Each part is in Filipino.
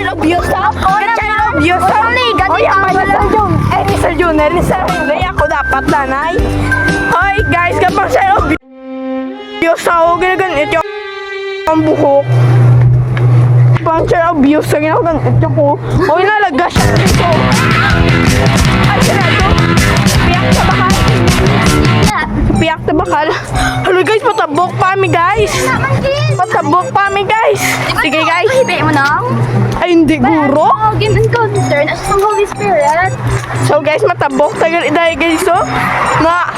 love you sa. Get I love you sa. Oy, ang Sir Jun. Ni Sir Junior, ni Sir Henry, ako dapat nanay. Hoy, guys, kapag I love you sa, ginaganit yung ang buhok. Pang I love you sa, ginaganit yung ko. Oy, nalagas siya dito. Ay, sarado. Piyak sa bakal. Piyak sa bakal. Hello guys, patabok pa mi guys. Patabok pa mi guys. Sige guys. Hibi mo na. Ay, hindi guro. Game and concern as ng Holy Spirit. So guys, matabok tagal iday guys so. Na.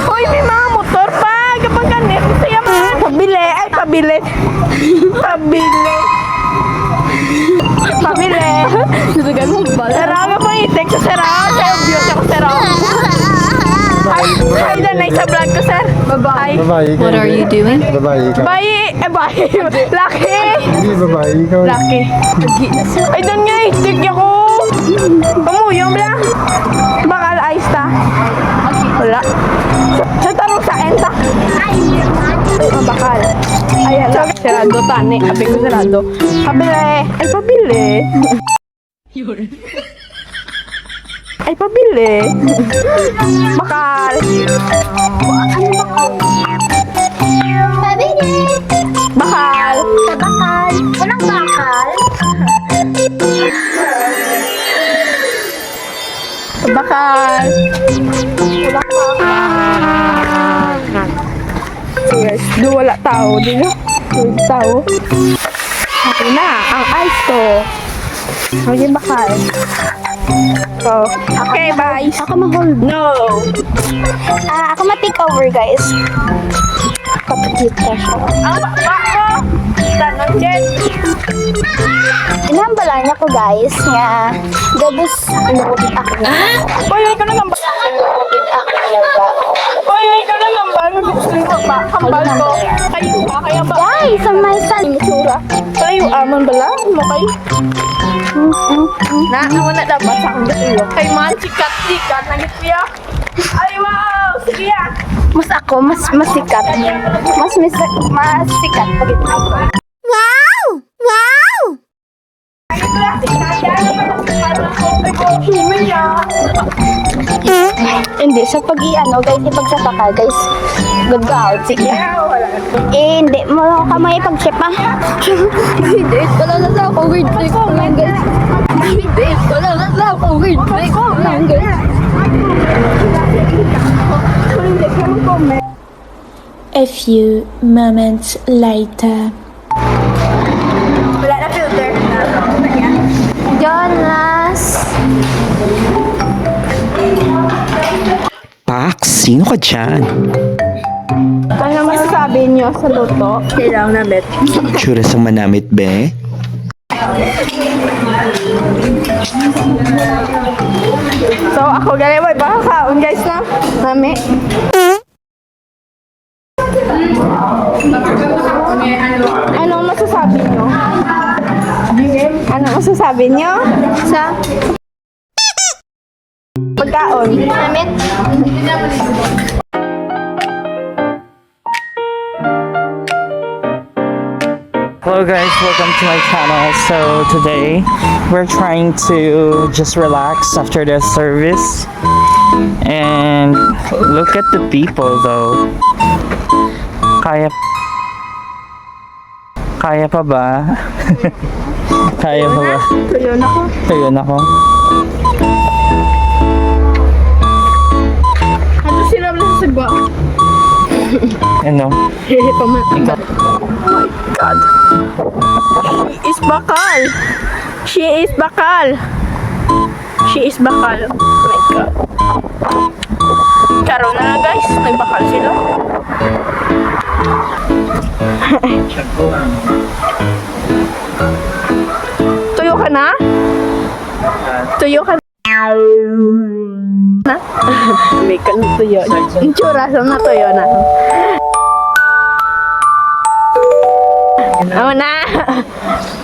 Hoy, may mga motor pa. Kapag ganit, saya man. Pabili, ay pabili. Pabili. Pabili. Nasugan mo ba? Sarang ako itik sa sarang. Sa obvious ako sarang. Ay, danay sa vlog ko, sir. Bye-bye. Babae ka. What are you doing? Babae ka. Bye. Bye. Lucky. Hindi, babae ka. Lucky. Ay, doon nga, itik ako. Pamuyong ba? Bakal ayos ta. Wala. Sa tarong sa enta. Oh, bakal. Ayan lang. Sarado tani. Sabi ko sarado. Pabili. Ay, pabili. Ay, pabili. Bakal. Pabili. Bakal. Sa bakal. Walang bakal. Bakal. Yes, do wala tao. Di na. Wala tao. Okay na. Ang ice to. Maging bakal. So, okay, bye. Ako ma-hold. No. Ako ma-take over, guys. Kapatid ka siya. Ang bako. Tanong dyan. Inambala niya ko, guys, nga gabos load ako na. Uy, ka na ng bako. Load ako na ba? Uy, ka na ng bako. Gusto ko ba? Kambal ko. Kayo ba? Kaya ba? Guys, ang may salitura. Kayo, aman bala? Mo kayo? Na, ako na dapat sa akong gatuyo. Kay man, sikat-sikat. Nagitiya. Ay, wow! Sige yan. Mas ako, mas sikat. Mas sikat. Wow! Wow! Hindi, sa pag-iano, guys, ipagsapa ka, guys. Good out, sige. Hindi mo ka may pag-ship, ha? Hindi, wala na sa ako, weird trick ko lang, guys. Hindi, wala na sa ako, weird trick ko lang, guys. A few moments later. Wala na filter. Jonas! Pax, sino ka dyan? Ano masasabi niyo sa luto? Kailangan na bet. Tsura sa manamit, be? So, ako gali boy, baka kaon guys na. Nami. Anong masasabi niyo? Anong masasabi niyo sa pagkaon? Namit? Hello guys, welcome to my channel. So today we're trying to just relax after the service, and look at the people though. Kaya pa ba? Kaya pa ba? Tuyo na ko. Ayun ako. Ano sila lang sa sagwa? Ano? Hehe pa man. Oh my God. She is bakal. She is bakal. She is bakal. Oh my God. Karoon na guys. May bakal sila. Tuyo ka na? Tuyo ka na? May kan tuyo. Yung tsura sa na tuyo na. Oh na.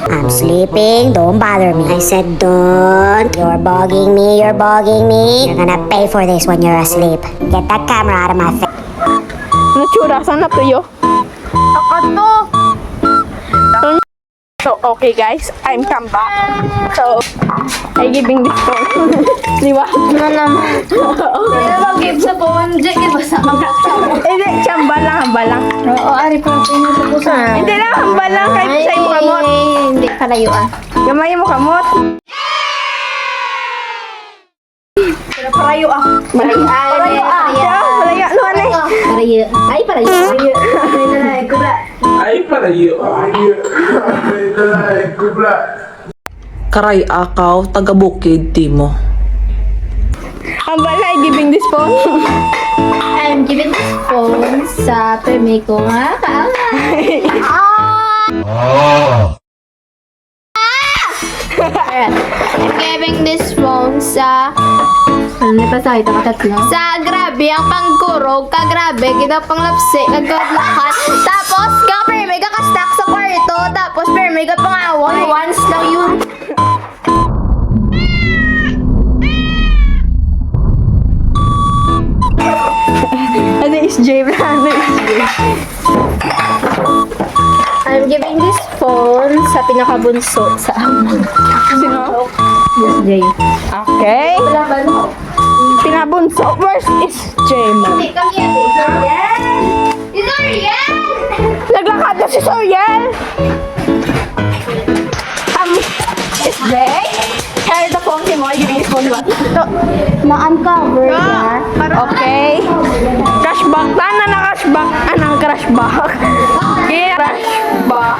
I'm sleeping, don't bother me. I said don't. You're bugging me, you're bugging me. You're gonna pay for this when you're asleep. Get that camera out of my face. Ano tsura sa na tuyo? Ako to. So, okay guys, I'm come back. So, I giving this phone. Di ba? Ano naman? Kaya mag-give sa phone, Jack, basta Hindi, hamba lang. Oo, ari pa, pinutupusan. Hindi lang, hamba lang. Kahit sa'yo mo kamot. Hindi, kalayuan. Gamay mo kamot. Parayo ah. Parayo ah. Parayo. Ano ano eh? Parayo. Ay, parayo. Karay Akaw, taga Bukid, Timo. Hamba lang, I giving this phone. I'm giving this phone sa permi ko nga kaaway. I'm giving this phone sa grabe ang pangkurog ka grabe kita panglapsi nagkadlakat tapos ka permi ka ka-stack sa kwarto tapos permi ka pangawon once lang yun. Ano is J? Ano is J? I'm giving this phone sa pinakabunso sa amin. Sino? Yes, Jay. Okay. Wala ba no? Pinabunso. First is J man. Hindi, kami yan. Isoriel! Isoriel! Naglakad na si Soriel. Is J? Carry the phone si mo. I giving this phone what? Na-uncover na. Okay. Cashback. Tana na cashback. Anong cashback? Cashback.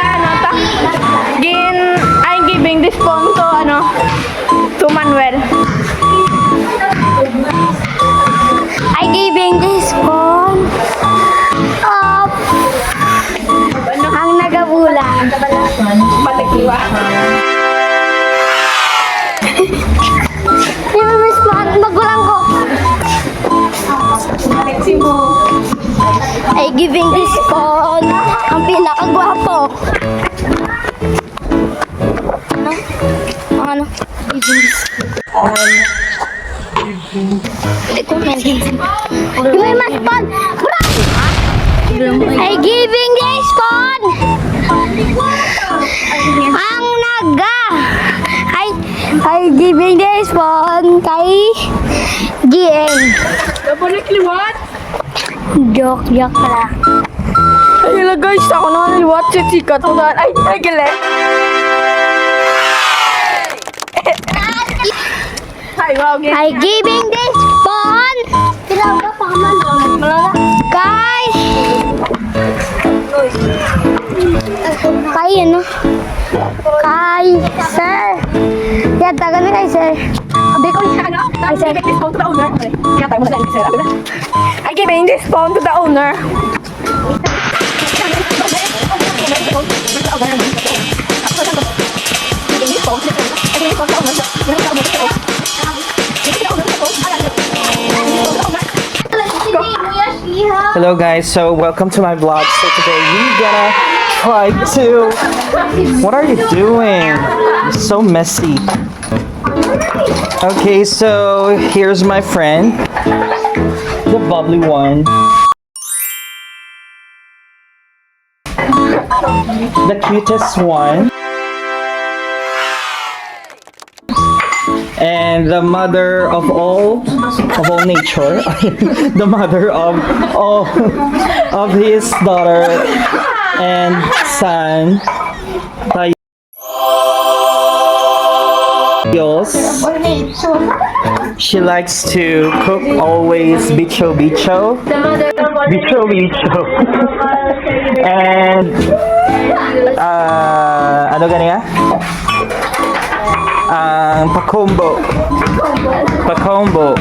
Ano ta? I'm giving this phone to to Manuel. I giving this phone up ang nagabulan. Patigliwa. Di ba miss magulang ko? I giving this phone ang pinakagwapo. Ano? Giving this Giving my phone! I giving this phone! Ang naga! I giving this phone kay GM. Napalikliwat. Joke lang. Ayun guys, ako naman liwat si Chika. Ay, galit. Hi, wow, okay. I giving this phone guys kay ano kay sir yatagan na kay sir Sabi ko niya, I giving this phone to the owner. Kaya tayo mo sa sir. I giving this phone to the owner. Hello guys, so welcome to my vlog. So today we're gonna try to... What are you doing? You're so messy. Okay, so here's my friend. The bubbly one. The cutest one. And the mother of all nature, the mother of all of his daughter and son, Tayos. She likes to cook always bicho. And ano ganyan? Pakombo.